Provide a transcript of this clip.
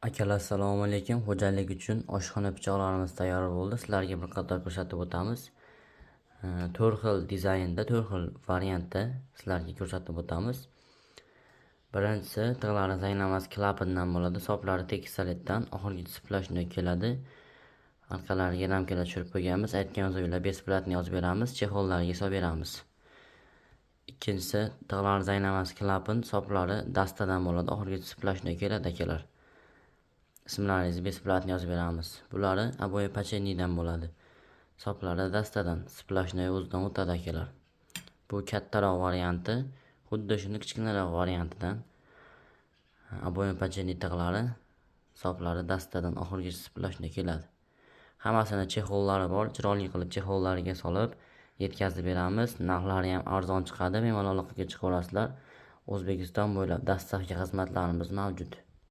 Akalar, assalomu alaykum. Xo'jalik uchun oshxona pichoqlarimiz tayyor bo'ldi. Sizlarga bir qator ko'rsatib o'tamiz. 4 xil dizaynda, 4 xil variantda sizlarga ko'rsatib o'tamiz. Birinchisi tig'lari zanglamas klapandan bo'ladi. Soplari tekisalitdan, oxirgisi splashnoy keladi. Orqalariga ramkalar tushirib qo'yganmiz. Aytgan joylar besplatni yozib beramiz, chexollarga solib beramiz. Ikkinchisi tig'lari zanglamas klapan, soplari dastadan bo'ladi. Oxirgisi splashnoy keladi akalar. Ismlaringizni besplatni yozib beramiz. Bulari Aboya Pachenidan bo'ladi. Soplari dastadan, splashnoy o'zidan o'tadi akalar. Bu kattaroq varianti, xuddi shuni kichkinaroq variantidan. Aboya Pacheni tig'lari, soplari dastadan, oxirgisi splashnoy keladi. Hammasini chexollari bor, chiroyli qilib chexollariga solib yetkazib beramiz. Narxlari ham arzon chiqadi, bemalol aloqaga chiqaverasizlar. O'zbekiston bo'ylab dastlabki xizmatlarimiz mavjud.